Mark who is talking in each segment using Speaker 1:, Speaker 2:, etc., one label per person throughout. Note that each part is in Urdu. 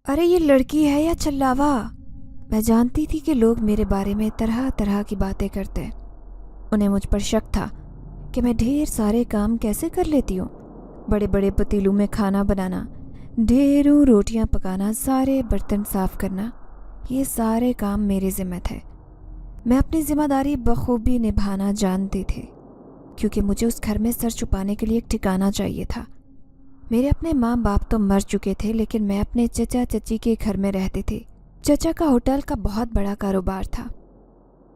Speaker 1: ارے یہ لڑکی ہے یا چلاوا؟ میں جانتی تھی کہ لوگ میرے بارے میں طرح طرح کی باتیں کرتے ہیں۔ انہیں مجھ پر شک تھا کہ میں ڈھیر سارے کام کیسے کر لیتی ہوں۔ بڑے بڑے پتیلوں میں کھانا بنانا، ڈھیروں روٹیاں پکانا، سارے برتن صاف کرنا، یہ سارے کام میرے ذمہ تھے۔ میں اپنی ذمہ داری بخوبی نبھانا جانتی تھی، کیونکہ مجھے اس گھر میں سر چھپانے کے لیے ایک ٹھکانہ چاہیے تھا۔ میرے اپنے ماں باپ تو مر چکے تھے، لیکن میں اپنے چچا چچی کے گھر میں رہتی تھی۔ چچا کا ہوٹل کا بہت بڑا کاروبار تھا،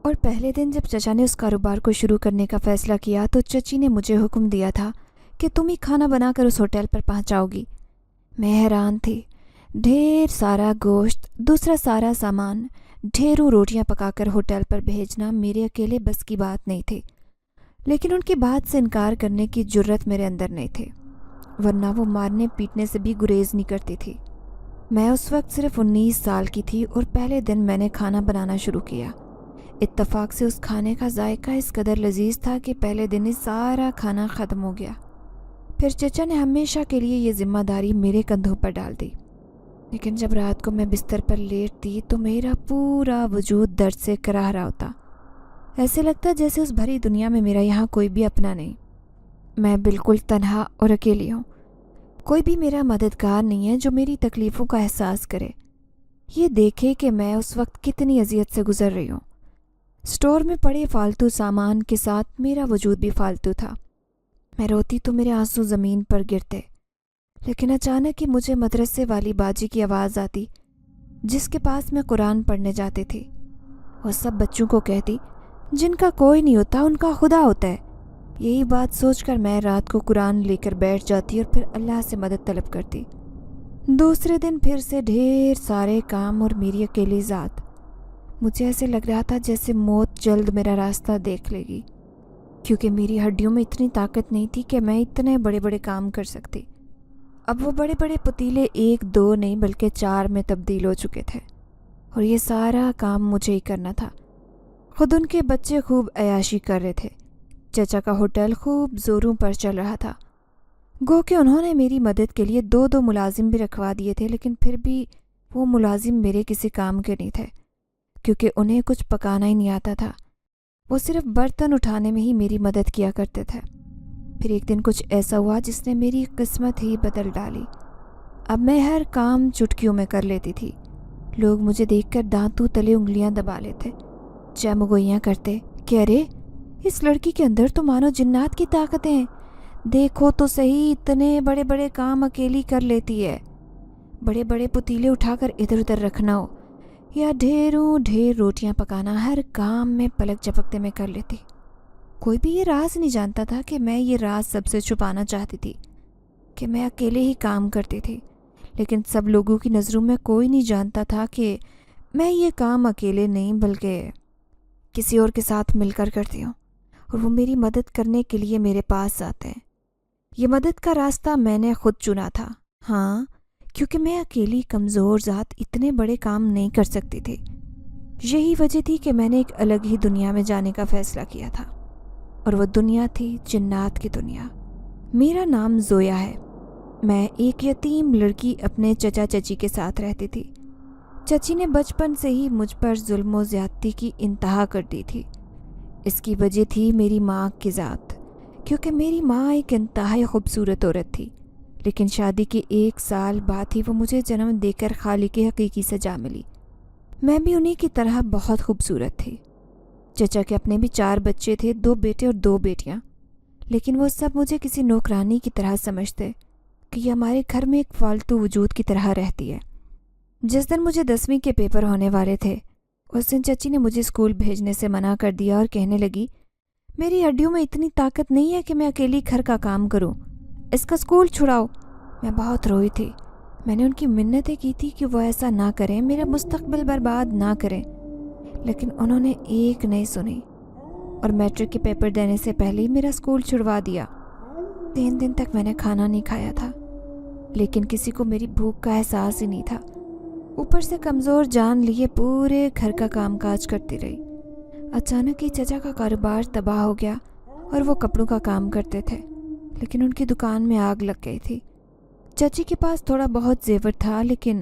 Speaker 1: اور پہلے دن جب چچا نے اس کاروبار کو شروع کرنے کا فیصلہ کیا تو چچی نے مجھے حکم دیا تھا کہ تم ہی کھانا بنا کر اس ہوٹل پر پہنچاؤ گی۔ میں حیران تھی۔ ڈھیر سارا گوشت، دوسرا سارا سامان، ڈھیروں روٹیاں پکا کر ہوٹل پر بھیجنا میرے اکیلے بس کی بات نہیں تھی، لیکن ان کی بات سے انکار کرنے کی جرت میرے اندر نہیں تھی، ورنہ وہ مارنے پیٹنے سے بھی گریز نہیں کرتی تھی۔ میں اس وقت صرف 19 سال کی تھی اور پہلے دن میں نے کھانا بنانا شروع کیا۔ اتفاق سے اس کھانے کا ذائقہ اس قدر لذیذ تھا کہ پہلے دن ہی سارا کھانا ختم ہو گیا۔ پھر چچا نے ہمیشہ کے لیے یہ ذمہ داری میرے کندھوں پر ڈال دی۔ لیکن جب رات کو میں بستر پر لیٹتی تو میرا پورا وجود درد سے کراہ رہا ہوتا۔ ایسے لگتا جیسے اس بھری دنیا میں میرا یہاں کوئی بھی اپنا نہیں۔ میں بالکل تنہا اور اکیلی ہوں۔ کوئی بھی میرا مددگار نہیں ہے جو میری تکلیفوں کا احساس کرے، یہ دیکھے کہ میں اس وقت کتنی اذیت سے گزر رہی ہوں۔ اسٹور میں پڑے فالتو سامان کے ساتھ میرا وجود بھی فالتو تھا۔ میں روتی تو میرے آنسو زمین پر گرتے، لیکن اچانک ہی مجھے مدرسے والی باجی کی آواز آتی، جس کے پاس میں قرآن پڑھنے جاتی تھی۔ وہ سب بچوں کو کہتی، جن کا کوئی نہیں ہوتا ان کا خدا ہوتا ہے۔ یہی بات سوچ کر میں رات کو قرآن لے کر بیٹھ جاتی اور پھر اللہ سے مدد طلب کرتی۔ دوسرے دن پھر سے ڈھیر سارے کام اور میری اکیلی ذات۔ مجھے ایسے لگ رہا تھا جیسے موت جلد میرا راستہ دیکھ لے گی، کیونکہ میری ہڈیوں میں اتنی طاقت نہیں تھی کہ میں اتنے بڑے بڑے کام کر سکتی۔ اب وہ بڑے بڑے پتیلے 1 2 نہیں بلکہ 4 میں تبدیل ہو چکے تھے، اور یہ سارا کام مجھے ہی کرنا تھا۔ خود ان کے بچے خوب عیاشی کر رہے تھے، چچا کا ہوٹل خوب زوروں پر چل رہا تھا۔ گو کہ انہوں نے میری مدد کے لیے 2 ملازم بھی رکھوا دیے تھے، لیکن پھر بھی وہ ملازم میرے کسی کام کے نہیں تھے، کیونکہ انہیں کچھ پکانا ہی نہیں آتا تھا۔ وہ صرف برتن اٹھانے میں ہی میری مدد کیا کرتے تھے۔ پھر ایک دن کچھ ایسا ہوا جس نے میری قسمت ہی بدل ڈالی۔ اب میں ہر کام چٹکیوں میں کر لیتی تھی۔ لوگ مجھے دیکھ کر دانتوں تلے انگلیاں دبا لیتے، چمگوئیاں کرتے کہ ارے اس لڑکی کے اندر تو مانو جنات کی طاقتیں ہیں، دیکھو تو صحیح اتنے بڑے بڑے کام اکیلی کر لیتی ہے۔ بڑے بڑے پتیلے اٹھا کر ادھر ادھر رکھنا ہو یا ڈھیروں ڈھیر روٹیاں پکانا، ہر کام میں پلک جھپکتے میں کر لیتی۔ کوئی بھی یہ راز نہیں جانتا تھا کہ میں یہ راز سب سے چھپانا چاہتی تھی، کہ میں اکیلے ہی کام کرتی تھی۔ لیکن سب لوگوں کی نظروں میں کوئی نہیں جانتا تھا کہ میں یہ کام اکیلے نہیں بلکہ کسی اور کے ساتھ مل کر کرتی ہوں، اور وہ میری مدد کرنے کے لیے میرے پاس آتے ہیں۔ یہ مدد کا راستہ میں نے خود چنا تھا، ہاں، کیونکہ میں اکیلی کمزور ذات اتنے بڑے کام نہیں کر سکتی تھی۔ یہی وجہ تھی کہ میں نے ایک الگ ہی دنیا میں جانے کا فیصلہ کیا تھا، اور وہ دنیا تھی جنات کی دنیا۔ میرا نام زویا ہے۔ میں ایک یتیم لڑکی اپنے چچا چچی کے ساتھ رہتی تھی۔ چچی نے بچپن سے ہی مجھ پر ظلم و زیادتی کی انتہا کر دی تھی۔ اس کی وجہ تھی میری ماں کی ذات، کیونکہ میری ماں ایک انتہائی خوبصورت عورت تھی، لیکن شادی کے 1 سال بعد ہی وہ مجھے جنم دے کر خالق حقیقی سے جا ملی۔ میں بھی انہی کی طرح بہت خوبصورت تھی۔ چچا کے اپنے بھی 4 بچے تھے، 2 بیٹے اور 2 بیٹیاں، لیکن وہ سب مجھے کسی نوکرانی کی طرح سمجھتے کہ یہ ہمارے گھر میں ایک فالتو وجود کی طرح رہتی ہے۔ جس دن مجھے 10ویں کے پیپر ہونے والے تھے، اس دن چچی نے مجھے اسکول بھیجنے سے منع کر دیا اور کہنے لگی، میری ہڈیوں میں اتنی طاقت نہیں ہے کہ میں اکیلی گھر کا کام کروں، اس کا اسکول چھڑاؤ۔ میں بہت روئی تھی۔ میں نے ان کی منتیں کی تھی کہ وہ ایسا نہ کریں، میرا مستقبل برباد نہ کریں، لیکن انہوں نے ایک نہیں سنی، اور میٹرک کے پیپر دینے سے پہلے ہی میرا اسکول چھڑوا دیا۔ 3 دن تک میں نے کھانا نہیں کھایا تھا، لیکن کسی کو میری بھوک کا احساس ہی نہیں تھا۔ اوپر سے کمزور جان لیے پورے گھر کا کام کاج کرتی رہی۔ اچانک ہی چچا کا کاروبار تباہ ہو گیا، اور وہ کپڑوں کا کام کرتے تھے، لیکن ان کی دکان میں آگ لگ گئی تھی۔ چچی کے پاس تھوڑا بہت زیور تھا، لیکن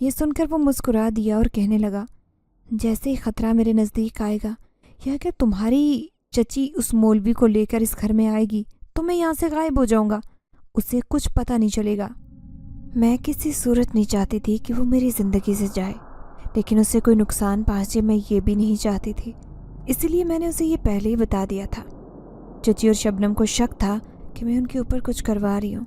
Speaker 1: یہ سن کر وہ مسکرا دیا اور کہنے لگا، جیسے ہی خطرہ میرے نزدیک آئے گا یا اگر تمہاری چچی اس مولوی کو لے کر اس گھر میں آئے گی تو میں یہاں سے غائب ہو جاؤں گا، اسے کچھ پتہ نہیں چلے گا۔ میں کسی صورت نہیں چاہتی تھی کہ وہ میری زندگی سے جائے، لیکن اسے کوئی نقصان پہنچے میں یہ بھی نہیں چاہتی تھی، اسی لیے میں نے اسے یہ پہلے ہی بتا دیا تھا۔ چچی اور شبنم کو شک تھا کہ میں ان کے اوپر کچھ کروا رہی ہوں۔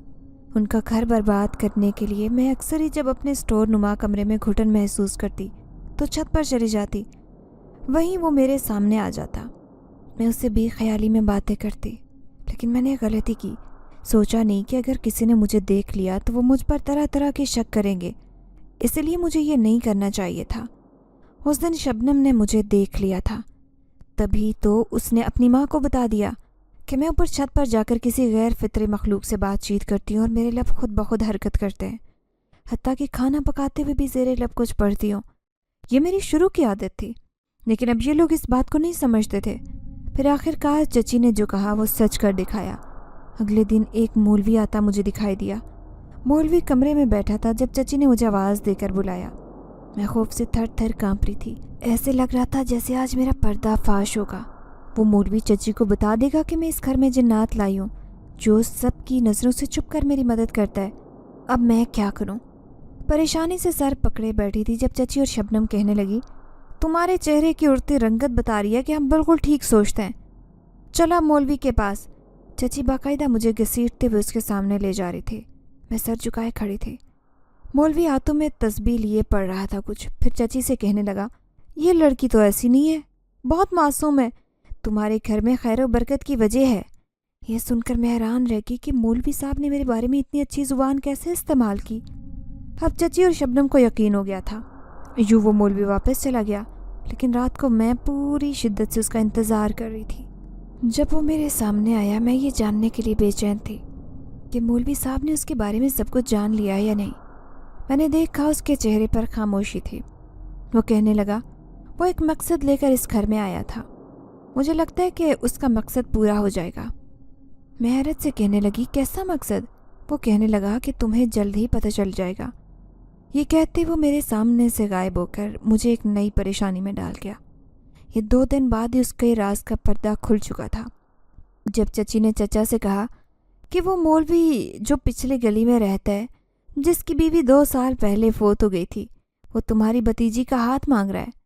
Speaker 1: ان کا گھر برباد کرنے کے لیے میں اکثر ہی جب اپنے اسٹور نما کمرے میں گھٹن محسوس کرتی تو چھت پر چلی جاتی، وہیں وہ میرے سامنے آ جاتا۔ میں اس سے بے خیالی میں باتیں کرتی، لیکن میں نے غلطی کی، سوچا نہیں کہ اگر کسی نے مجھے دیکھ لیا تو وہ مجھ پر طرح طرح کے شک کریں گے، اس لیے مجھے یہ نہیں کرنا چاہیے تھا۔ اس دن شبنم نے مجھے دیکھ لیا تھا، تبھی تو اس نے اپنی ماں کو بتا دیا کہ میں اوپر چھت پر جا کر کسی غیر فطری مخلوق سے بات چیت کرتی ہوں اور میرے لب خود بخود حرکت کرتے ہیں، حتیٰ کہ کھانا پکاتے ہوئے بھی زیر لب کچھ پڑھتی ہوں۔ یہ میری شروع کی عادت تھی، لیکن اب یہ لوگ اس بات کو نہیں سمجھتے تھے۔ پھر آخر کار چچی نے جو کہا وہ سچ کر دکھایا۔ اگلے دن ایک مولوی آتا مجھے دکھائی دیا۔ مولوی کمرے میں بیٹھا تھا جب چچی نے مجھے آواز دے کر بلایا۔ میں خوف سے تھر تھر کانپ رہی تھی، ایسے لگ رہا تھا جیسے آج میرا پردہ فاش ہوگا۔ وہ مولوی چچی کو بتا دے گا کہ میں اس گھر میں جنات لائی ہوں، جو سب کی نظروں سے چھپ کر میری مدد کرتا ہے۔ اب میں کیا کروں؟ پریشانی سے سر پکڑے بیٹھی تھی جب چچی اور شبنم کہنے لگی، تمہارے چہرے کی اڑتی رنگت بتا رہی ہے کہ ہم بالکل ٹھیک سوچتے ہیں، چلا مولوی کے پاس۔ چچی باقاعدہ مجھے گھسیٹتے ہوئے اس کے سامنے لے جا رہی تھی۔ میں سر جھکائے کھڑی تھی۔ مولوی ہاتھوں میں تسبیح لیے پڑھ رہا تھا کچھ، پھر چچی سے کہنے لگا، یہ لڑکی تو ایسی نہیں ہے، بہت معصوم ہے، تمہارے گھر میں خیر و برکت کی وجہ ہے۔ یہ سن کر میں حیران رہ گئی کہ مولوی صاحب نے میرے بارے میں اتنی اچھی زبان کیسے استعمال کی۔ اب چچی اور شبنم کو یقین ہو گیا تھا۔ یوں وہ مولوی واپس چلا گیا، لیکن رات کو میں پوری شدت سے اس کا انتظار کر رہی تھی۔ جب وہ میرے سامنے آیا میں یہ جاننے کے لیے بے چین تھی کہ مولوی صاحب نے اس کے بارے میں سب کچھ جان لیا یا نہیں۔ میں نے دیکھا اس کے چہرے پر خاموشی تھی۔ وہ کہنے لگا، وہ ایک مقصد لے کر اس گھر میں آیا تھا، مجھے لگتا ہے کہ اس کا مقصد پورا ہو جائے گا۔ میں حیرت سے کہنے لگی، کیسا مقصد؟ وہ کہنے لگا کہ تمہیں جلد ہی پتہ چل جائے گا۔ یہ کہتے وہ میرے سامنے سے غائب ہو کر مجھے ایک نئی پریشانی میں ڈال گیا۔ یہ 2 دن بعد ہی اس کے راز کا پردہ کھل چکا تھا۔ جب چچی نے چچا سے کہا کہ وہ مولوی جو پچھلی گلی میں رہتا ہے، جس کی بیوی 2 سال پہلے فوت ہو گئی تھی، وہ تمہاری بھتیجی کا ہاتھ مانگ رہا ہے،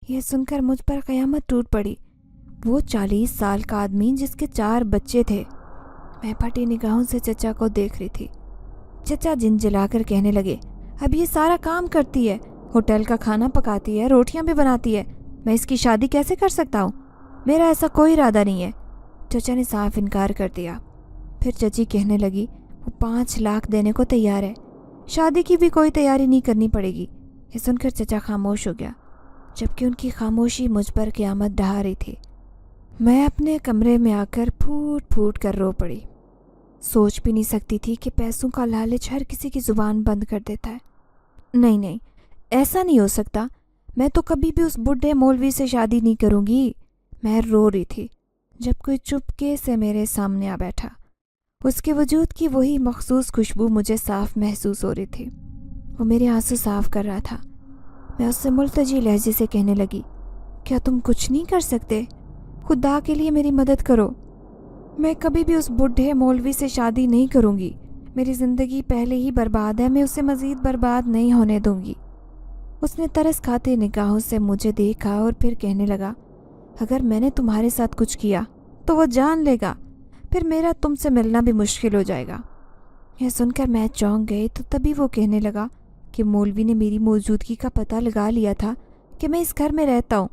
Speaker 1: یہ سن کر مجھ پر قیامت ٹوٹ پڑی۔ وہ 40 سال کا آدمی جس کے 4 بچے تھے۔ میں پھٹی نگاہوں سے چچا کو دیکھ رہی تھی۔ چچا جلا کر کہنے لگے، اب یہ سارا کام کرتی ہے، ہوٹل کا کھانا پکاتی ہے، روٹیاں بھی بناتی ہے، میں اس کی شادی کیسے کر سکتا ہوں؟ میرا ایسا کوئی ارادہ نہیں ہے۔ چچا نے صاف انکار کر دیا۔ پھر چچی کہنے لگی، وہ 5 لاکھ دینے کو تیار ہے، شادی کی بھی کوئی تیاری نہیں کرنی پڑے گی۔ یہ سن کر چچا خاموش ہو گیا، جبکہ ان کی خاموشی مجھ پر قیامت ڈھا رہی تھی۔ میں اپنے کمرے میں آ کر پھوٹ پھوٹ کر رو پڑی۔ سوچ بھی نہیں سکتی تھی کہ پیسوں کا لالچ ہر کسی کی زبان بند کر دیتا ہے۔ نہیں، ایسا نہیں ہو سکتا، میں تو کبھی بھی اس بڈھے مولوی سے شادی نہیں کروں گی۔ میں رو رہی تھی جب کوئی چپکے سے میرے سامنے آ بیٹھا۔ اس کے وجود کی وہی مخصوص خوشبو مجھے صاف محسوس ہو رہی تھی۔ وہ میرے آنسو صاف کر رہا تھا۔ میں اس سے ملتجی لہجے سے کہنے لگی، کیا تم کچھ نہیں کر سکتے؟ خدا کے لیے میری مدد کرو۔ میں کبھی بھی اس بڈھے مولوی سے شادی نہیں کروں گی۔ میری زندگی پہلے ہی برباد ہے، میں اسے مزید برباد نہیں ہونے دوں گی۔ اس نے ترس کھاتے نگاہوں سے مجھے دیکھا اور پھر کہنے لگا، اگر میں نے تمہارے ساتھ کچھ کیا تو وہ جان لے گا، پھر میرا تم سے ملنا بھی مشکل ہو جائے گا۔ یہ سن کر میں چونک گئی تو تبھی وہ کہنے لگا کہ مولوی نے میری موجودگی کا پتہ لگا لیا تھا کہ میں اس گھر میں رہتا ہوں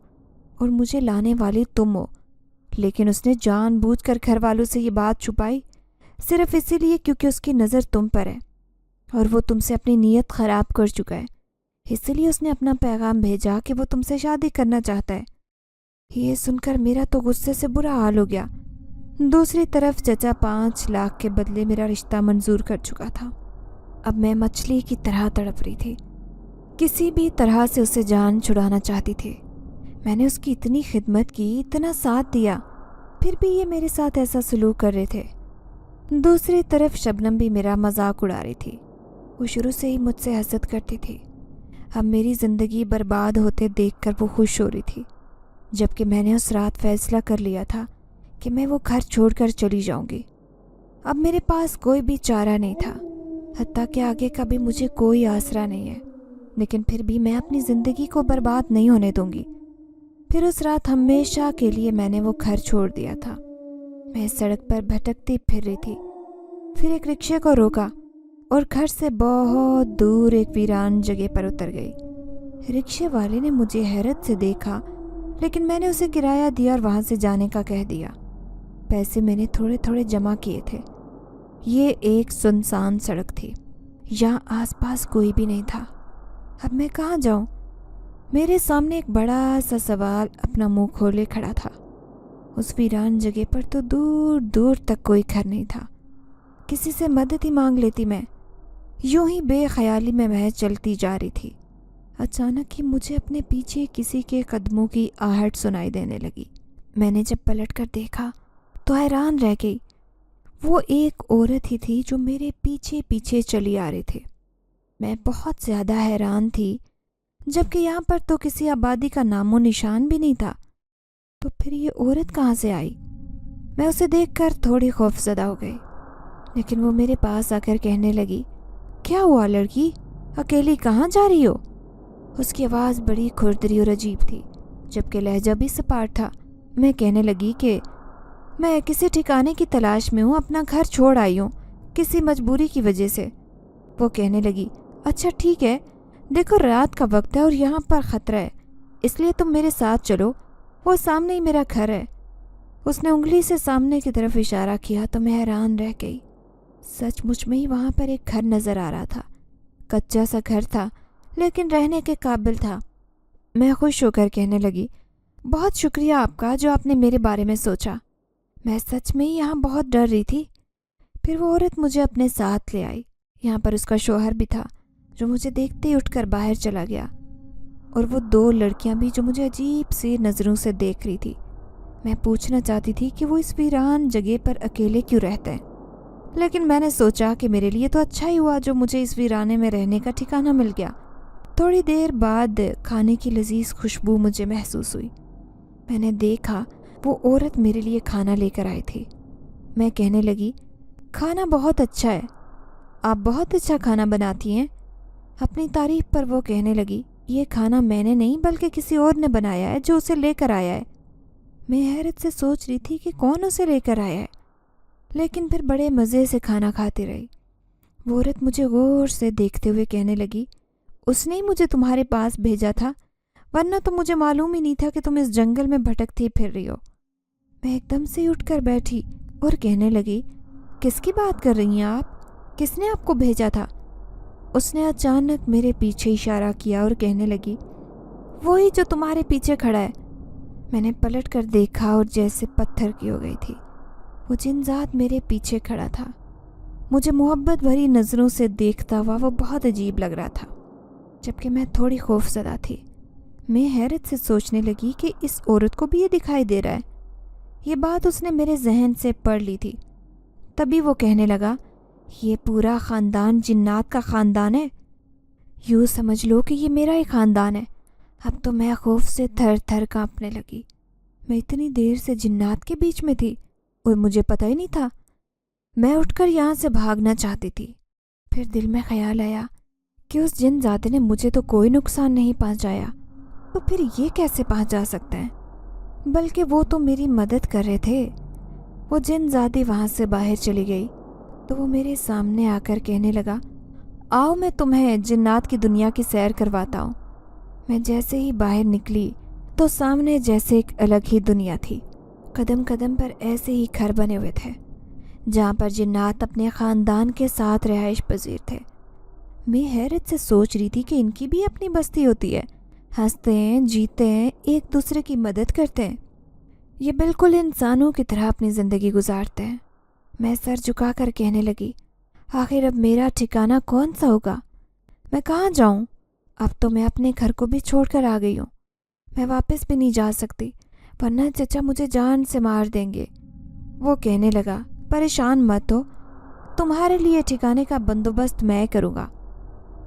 Speaker 1: اور مجھے لانے والی تم ہو، لیکن اس نے جان بوجھ کر گھر والوں سے یہ بات چھپائی، صرف اسی لیے کیونکہ اس کی نظر تم پر ہے اور وہ تم سے اپنی نیت خراب کر چکا ہے، اس لیے اس نے اپنا پیغام بھیجا کہ وہ تم سے شادی کرنا چاہتا ہے۔ یہ سن کر میرا تو غصے سے برا حال ہو گیا۔ دوسری طرف چچا 5 لاکھ کے بدلے میرا رشتہ منظور کر چکا تھا۔ اب میں مچھلی کی طرح تڑپ رہی تھی، کسی بھی طرح سے اسے جان چھڑانا چاہتی تھی۔ میں نے اس کی اتنی خدمت کی، اتنا ساتھ دیا، پھر بھی یہ میرے ساتھ ایسا سلوک کر رہے تھے۔ دوسری طرف شبنم بھی میرا مذاق اڑا رہی تھی۔ وہ شروع سے ہی مجھ سے حسد کرتی تھی۔ اب میری زندگی برباد ہوتے دیکھ کر وہ خوش ہو رہی تھی، جبکہ میں نے اس رات فیصلہ کر لیا تھا کہ میں وہ گھر چھوڑ کر چلی جاؤں گی۔ اب میرے پاس کوئی بھی چارہ نہیں تھا، حتیٰ کہ آگے کا بھی مجھے کوئی آسرا نہیں ہے، لیکن پھر بھی میں اپنی زندگی کو برباد نہیں ہونے دوں گی۔ پھر اس رات ہمیشہ کے لیے میں نے وہ گھر چھوڑ دیا تھا۔ میں سڑک پر بھٹکتی پھر رہی تھی، پھر ایک رکشے کو روکا اور گھر سے بہت دور ایک ویران جگہ پر اتر گئی۔ رکشے والے نے مجھے حیرت سے دیکھا، لیکن میں نے اسے کرایہ دیا اور وہاں سے جانے کا کہہ دیا۔ پیسے میں نے تھوڑے تھوڑے جمع کیے تھے۔ یہ ایک سنسان سڑک تھی، یہاں آس پاس کوئی بھی نہیں تھا۔ اب میں کہاں جاؤں؟ میرے سامنے ایک بڑا سا سوال اپنا منہ کھولے کھڑا تھا۔ اس ویران جگہ پر تو دور دور تک کوئی گھر نہیں تھا۔ کسی سے مدد ہی مانگ لیتی میں۔ یوں ہی بے خیالی میں محض چلتی جا رہی تھی۔ اچانک ہی مجھے اپنے پیچھے کسی کے قدموں کی آہٹ سنائی دینے لگی۔ میں نے جب پلٹ کر دیکھا تو حیران رہ گئی۔ وہ ایک عورت ہی تھی جو میرے پیچھے پیچھے چلی آ رہی تھی۔ میں بہت زیادہ حیران تھی، جبکہ یہاں پر تو کسی آبادی کا نام و نشان بھی نہیں تھا۔ تو پھر یہ عورت کہاں سے آئی؟ میں اسے دیکھ کر تھوڑی خوفزدہ ہو گئی، لیکن وہ میرے پاس آ کر کہنے لگی، کیا ہوا لڑکی؟ اکیلی کہاں جا رہی ہو؟ اس کی آواز بڑی کھردری اور عجیب تھی، جبکہ لہجہ بھی سپاٹ تھا۔ میں کہنے لگی کہ میں کسی ٹھکانے کی تلاش میں ہوں، اپنا گھر چھوڑ آئی ہوں کسی مجبوری کی وجہ سے۔ وہ کہنے لگی، اچھا ٹھیک ہے، دیکھو رات کا وقت ہے اور یہاں پر خطرہ ہے، اس لیے تم میرے ساتھ چلو، وہ سامنے ہی میرا گھر ہے۔ اس نے انگلی سے سامنے کی طرف اشارہ کیا تو میں حیران رہ گئی۔ سچ مچ میں ہی وہاں پر ایک گھر نظر آ رہا تھا۔ کچا سا گھر تھا، لیکن رہنے کے قابل تھا۔ میں خوش ہو کر کہنے لگی، بہت شکریہ آپ کا جو آپ نے میرے بارے میں سوچا، میں سچ میں ہی یہاں بہت ڈر رہی تھی۔ پھر وہ عورت مجھے اپنے ساتھ لے آئی۔ یہاں پر اس کا شوہر بھی تھا، جو مجھے دیکھتے ہی اٹھ کر باہر چلا گیا، اور وہ دو لڑکیاں بھی جو مجھے عجیب سی نظروں سے دیکھ رہی تھی۔ میں پوچھنا چاہتی تھی کہ وہ اس ویران جگہ پر اکیلے کیوں رہتے ہیں، لیکن میں نے سوچا کہ میرے لیے تو اچھا ہی ہوا جو مجھے اس ویرانے میں رہنے کا ٹھکانہ مل گیا۔ تھوڑی دیر بعد کھانے کی لذیذ خوشبو مجھے محسوس ہوئی۔ میں نے دیکھا وہ عورت میرے لیے کھانا لے کر آئی تھی۔ میں کہنے لگی، کھانا بہت اچھا ہے، آپ بہت اچھا کھانا بناتی ہیں۔ اپنی تعریف پر وہ کہنے لگی، یہ کھانا میں نے نہیں بلکہ کسی اور نے بنایا ہے جو اسے لے کر آیا ہے۔ میں حیرت سے سوچ رہی تھی کہ کون اسے لے کر آیا ہے، لیکن پھر بڑے مزے سے کھانا کھاتی رہی۔ وہ عورت مجھے غور سے دیکھتے ہوئے کہنے لگی، اس نے ہی مجھے تمہارے پاس بھیجا تھا، ورنہ تو مجھے معلوم ہی نہیں تھا کہ تم اس جنگل میں بھٹکتی پھر رہی ہو۔ میں ایک دم سے اٹھ کر بیٹھی اور کہنے لگی، کس کی بات کر رہی ہیں آپ؟ کس نے آپ کو بھیجا تھا؟ اس نے اچانک میرے پیچھے اشارہ کیا اور کہنے لگی، وہی جو تمہارے پیچھے کھڑا ہے۔ میں نے پلٹ کر دیکھا اور جیسے پتھر کی ہو گئی تھی۔ وہ جن ذات میرے پیچھے کھڑا تھا، مجھے محبت بھری نظروں سے دیکھتا ہوا وہ بہت عجیب لگ رہا تھا، جبکہ میں تھوڑی خوفزدہ تھی۔ میں حیرت سے سوچنے لگی کہ اس عورت کو بھی یہ دکھائی دے رہا ہے۔ یہ بات اس نے میرے ذہن سے پڑھ لی تھی۔ تبھی وہ کہنے لگا، یہ پورا خاندان جنات کا خاندان ہے، یوں سمجھ لو کہ یہ میرا ہی خاندان ہے۔ اب تو میں خوف سے تھر تھر کانپنے لگی۔ میں اتنی دیر سے جنات کے بیچ میں تھی اور مجھے پتہ ہی نہیں تھا۔ میں اٹھ کر یہاں سے بھاگنا چاہتی تھی، پھر دل میں خیال آیا کہ اس جن زادے نے مجھے تو کوئی نقصان نہیں پہنچایا، تو پھر یہ کیسے پہنچا سکتے ہیں؟ بلکہ وہ تو میری مدد کر رہے تھے۔ وہ جن زادی وہاں سے باہر چلی گئی تو وہ میرے سامنے آ کر کہنے لگا، آؤ میں تمہیں جنات کی دنیا کی سیر کرواتا ہوں۔ میں جیسے ہی باہر نکلی تو سامنے جیسے ایک الگ ہی دنیا تھی۔ قدم قدم پر ایسے ہی گھر بنے ہوئے تھے جہاں پر جنات اپنے خاندان کے ساتھ رہائش پذیر تھے۔ میں حیرت سے سوچ رہی تھی کہ ان کی بھی اپنی بستی ہوتی ہے، ہنستے ہیں، جیتے ہیں، ایک دوسرے کی مدد کرتے ہیں، یہ بالکل انسانوں کی طرح اپنی زندگی گزارتے ہیں۔ میں سر جھکا کر کہنے لگی، آخر اب میرا ٹھکانہ کون سا ہوگا؟ میں کہاں جاؤں؟ اب تو میں اپنے گھر کو بھی چھوڑ کر آ گئی ہوں، میں واپس بھی نہیں جا سکتی، ورنہ چچا مجھے جان سے مار دیں گے۔ وہ کہنے لگا، پریشان مت ہو، تمہارے لیے ٹھکانے کا بندوبست میں کروں گا۔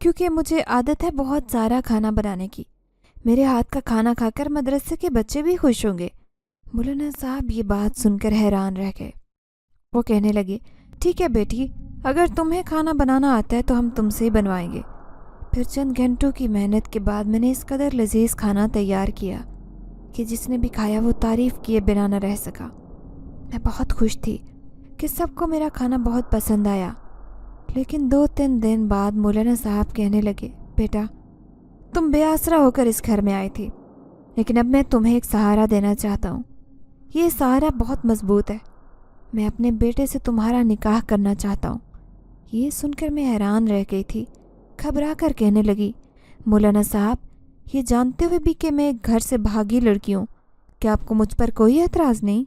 Speaker 1: کیونکہ مجھے عادت ہے بہت سارا کھانا بنانے کی۔ میرے ہاتھ کا کھانا کھا کر مدرسے کے بچے بھی خوش ہوں گے۔ مولانا صاحب یہ بات سن کر حیران رہ گئے۔ وہ کہنے لگے، ٹھیک ہے بیٹی، اگر تمہیں کھانا بنانا آتا ہے تو ہم تم سے ہی بنوائیں گے۔ پھر چند گھنٹوں کی محنت کے بعد میں نے اس قدر لذیذ کھانا تیار کیا کہ جس نے بھی کھایا وہ تعریف کیے بنا نہ رہ سکا۔ میں بہت خوش تھی کہ سب کو میرا کھانا بہت پسند آیا۔ لیکن 2-3 دن بعد مولانا صاحب کہنے لگے، بیٹا تم بے آسرا ہو کر اس گھر میں آئی تھی، لیکن اب میں تمہیں ایک سہارا دینا چاہتا ہوں۔ یہ سہارا بہت مضبوط ہے۔ میں اپنے بیٹے سے تمہارا نکاح کرنا چاہتا ہوں۔ یہ سن کر میں حیران رہ گئی تھی، گھبرا کر کہنے لگی، مولانا صاحب یہ جانتے ہوئے بھی کہ میں ایک گھر سے بھاگی لڑکی ہوں، کیا آپ کو مجھ پر کوئی اعتراض نہیں؟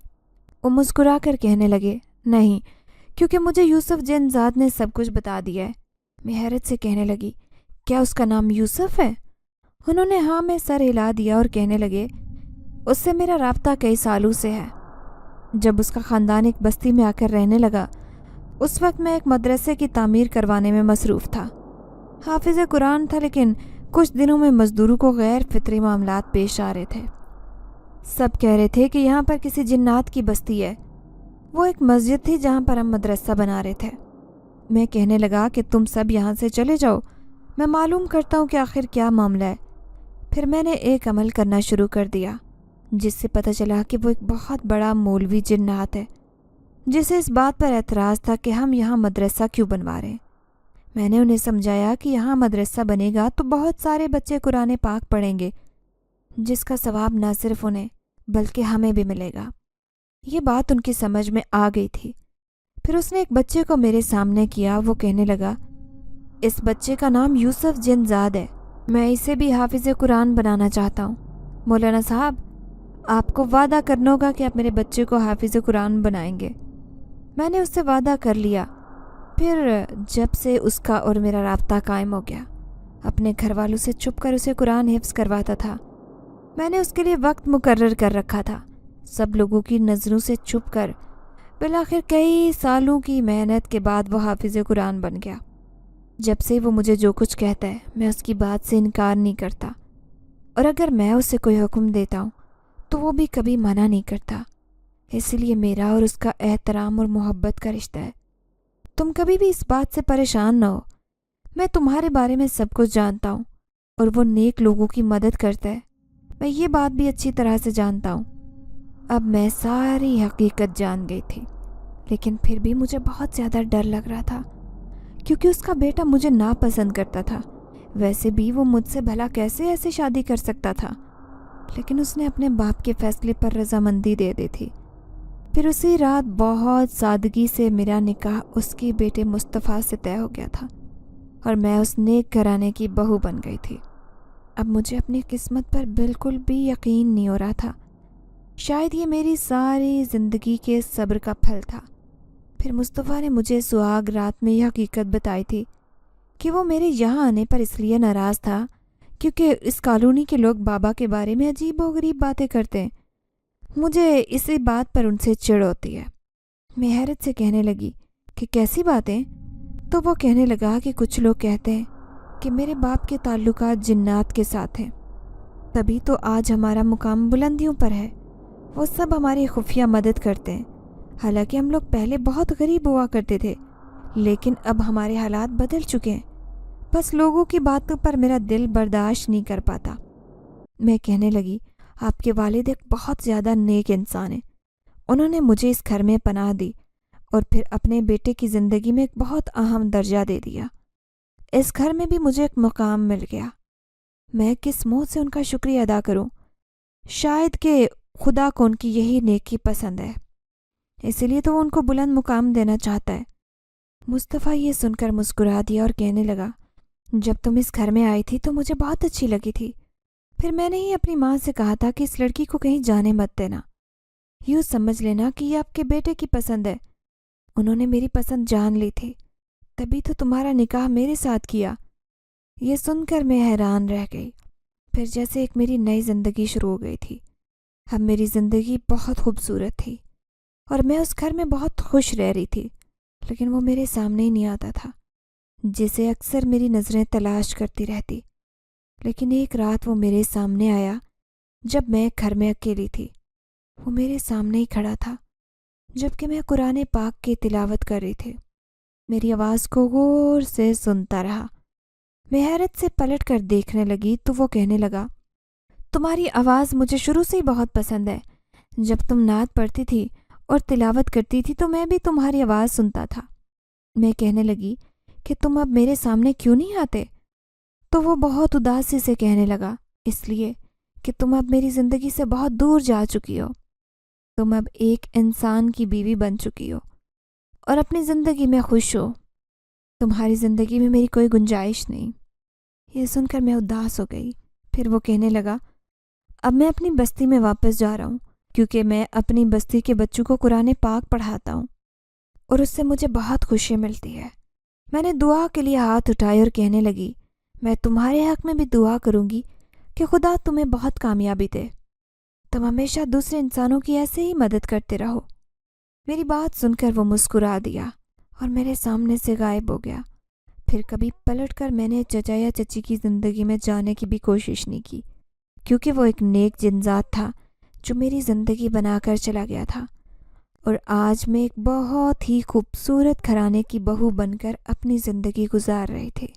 Speaker 1: وہ مسکرا کر کہنے لگے، نہیں، کیونکہ مجھے یوسف جنزاد نے سب کچھ بتا دیا ہے۔ میں حیرت سے کہنے لگی، کیا اس کا نام یوسف ہے؟ انہوں نے ہاں میں سر ہلا دیا اور کہنے لگے، اس سے میرا رابطہ کئی سالوں سے ہے۔ جب اس کا خاندان ایک بستی میں آ کر رہنے لگا، اس وقت میں ایک مدرسے کی تعمیر کروانے میں مصروف تھا۔ حافظ قرآن تھا، لیکن کچھ دنوں میں مزدوروں کو غیر فطری معاملات پیش آ رہے تھے۔ سب کہہ رہے تھے کہ یہاں پر کسی جنات کی بستی ہے۔ وہ ایک مسجد تھی جہاں پر ہم مدرسہ بنا رہے تھے۔ میں کہنے لگا کہ تم سب یہاں سے چلے جاؤ، میں معلوم کرتا ہوں کہ آخر کیا معاملہ ہے۔ پھر میں نے ایک عمل کرنا شروع کر دیا جس سے پتہ چلا کہ وہ ایک بہت بڑا مولوی جنات ہے، جسے اس بات پر اعتراض تھا کہ ہم یہاں مدرسہ کیوں بنوا رہے ہیں۔ میں نے انہیں سمجھایا کہ یہاں مدرسہ بنے گا تو بہت سارے بچے قرآن پاک پڑھیں گے، جس کا ثواب نہ صرف انہیں بلکہ ہمیں بھی ملے گا۔ یہ بات ان کی سمجھ میں آ گئی تھی۔ پھر اس نے ایک بچے کو میرے سامنے کیا۔ وہ کہنے لگا، اس بچے کا نام یوسف جنزاد ہے، میں اسے بھی حافظ قرآن بنانا چاہتا ہوں۔ مولانا صاحب آپ کو وعدہ کرنا ہوگا کہ آپ میرے بچے کو حافظ قرآن بنائیں گے۔ میں نے اس سے وعدہ کر لیا۔ پھر جب سے اس کا اور میرا رابطہ قائم ہو گیا، اپنے گھر والوں سے چھپ کر اسے قرآن حفظ کرواتا تھا۔ میں نے اس کے لیے وقت مقرر کر رکھا تھا، سب لوگوں کی نظروں سے چھپ کر۔ بالآخر کئی سالوں کی محنت کے بعد وہ حافظ قرآن بن گیا۔ جب سے وہ مجھے جو کچھ کہتا ہے میں اس کی بات سے انکار نہیں کرتا، اور اگر میں اسے کوئی حکم دیتا ہوں تو وہ بھی کبھی منع نہیں کرتا۔ اس لیے میرا اور اس کا احترام اور محبت کا رشتہ ہے۔ تم کبھی بھی اس بات سے پریشان نہ ہو، میں تمہارے بارے میں سب کچھ جانتا ہوں اور وہ نیک لوگوں کی مدد کرتا ہے۔ میں یہ بات بھی اچھی طرح سے جانتا ہوں۔ اب میں ساری حقیقت جان گئی تھی، لیکن پھر بھی مجھے بہت زیادہ ڈر لگ رہا تھا، کیونکہ اس کا بیٹا مجھے ناپسند کرتا تھا۔ ویسے بھی وہ مجھ سے بھلا کیسے ایسے شادی کر سکتا تھا؟ لیکن اس نے اپنے باپ کے فیصلے پر رضامندی دے دی تھی۔ پھر اسی رات بہت سادگی سے میرا نکاح اس کے بیٹے مصطفیٰ سے طے ہو گیا تھا، اور میں اس نیک گھرانے کی بہو بن گئی تھی۔ اب مجھے اپنی قسمت پر بالکل بھی یقین نہیں ہو رہا تھا۔ شاید یہ میری ساری زندگی کے صبر کا پھل تھا۔ پھر مصطفیٰ نے مجھے سہاگ رات میں یہ حقیقت بتائی تھی کہ وہ میرے یہاں آنے پر اس لیے ناراض تھا کیونکہ اس کالونی کے لوگ بابا کے بارے میں عجیب و غریب باتیں کرتے ہیں۔ مجھے اسی بات پر ان سے چڑ ہوتی ہے۔ میں حیرت سے کہنے لگی کہ کیسی باتیں؟ تو وہ کہنے لگا کہ کچھ لوگ کہتے ہیں کہ میرے باپ کے تعلقات جنات کے ساتھ ہیں، تبھی تو آج ہمارا مقام بلندیوں پر ہے۔ وہ سب ہماری خفیہ مدد کرتے ہیں، حالانکہ ہم لوگ پہلے بہت غریب ہوا کرتے تھے، لیکن اب ہمارے حالات بدل چکے ہیں۔ بس لوگوں کی باتوں پر میرا دل برداشت نہیں کر پاتا۔ میں کہنے لگی، آپ کے والد ایک بہت زیادہ نیک انسان ہیں۔ انہوں نے مجھے اس گھر میں پناہ دی اور پھر اپنے بیٹے کی زندگی میں ایک بہت اہم درجہ دے دیا۔ اس گھر میں بھی مجھے ایک مقام مل گیا۔ میں کس منہ سے ان کا شکریہ ادا کروں؟ شاید کہ خدا کو ان کی یہی نیکی پسند ہے، اسی لیے تو وہ ان کو بلند مقام دینا چاہتا ہے۔ مصطفیٰ یہ سن کر مسکرا دیا اور کہنے لگا، جب تم اس گھر میں آئی تھی تو مجھے بہت اچھی لگی تھی۔ پھر میں نے ہی اپنی ماں سے کہا تھا کہ اس لڑکی کو کہیں جانے مت دینا، یوں سمجھ لینا کہ یہ آپ کے بیٹے کی پسند ہے۔ انہوں نے میری پسند جان لی تھی، تبھی تو تمہارا نکاح میرے ساتھ کیا۔ یہ سن کر میں حیران رہ گئی۔ پھر جیسے ایک میری نئی زندگی شروع ہو گئی تھی۔ اب میری زندگی بہت خوبصورت تھی اور میں اس گھر میں بہت خوش رہ رہی تھی، لیکن وہ میرے سامنے ہی نہیں آتا تھا۔ جسے اکثر میری نظریں تلاش کرتی رہتی، لیکن ایک رات وہ میرے سامنے آیا جب میں گھر میں اکیلی تھی۔ وہ میرے سامنے ہی کھڑا تھا جبکہ میں قرآن پاک کی تلاوت کر رہی تھی۔ میری آواز کو غور سے سنتا رہا۔ میں حیرت سے پلٹ کر دیکھنے لگی تو وہ کہنے لگا، تمہاری آواز مجھے شروع سے ہی بہت پسند ہے۔ جب تم نعت پڑھتی تھی اور تلاوت کرتی تھی تو میں بھی تمہاری آواز سنتا تھا۔ میں کہنے لگی کہ تم اب میرے سامنے کیوں نہیں آتے؟ تو وہ بہت اداسی سے کہنے لگا، اس لیے کہ تم اب میری زندگی سے بہت دور جا چکی ہو۔ تم اب ایک انسان کی بیوی بن چکی ہو اور اپنی زندگی میں خوش ہو۔ تمہاری زندگی میں میری کوئی گنجائش نہیں۔ یہ سن کر میں اداس ہو گئی۔ پھر وہ کہنے لگا، اب میں اپنی بستی میں واپس جا رہا ہوں کیونکہ میں اپنی بستی کے بچوں کو قرآن پاک پڑھاتا ہوں اور اس سے مجھے بہت خوشی ملتی ہے۔ میں نے دعا کے لیے ہاتھ اٹھائے اور کہنے لگی، میں تمہارے حق میں بھی دعا کروں گی کہ خدا تمہیں بہت کامیابی دے۔ تم ہمیشہ دوسرے انسانوں کی ایسے ہی مدد کرتے رہو۔ میری بات سن کر وہ مسکرا دیا اور میرے سامنے سے غائب ہو گیا۔ پھر کبھی پلٹ کر میں نے چچا یا چچی کی زندگی میں جانے کی بھی کوشش نہیں کی، کیونکہ وہ ایک نیک جن ذات تھا جو میری زندگی بنا کر چلا گیا تھا، اور آج میں ایک بہت ہی خوبصورت گھرانے کی بہو بن کر اپنی زندگی گزار رہی تھی۔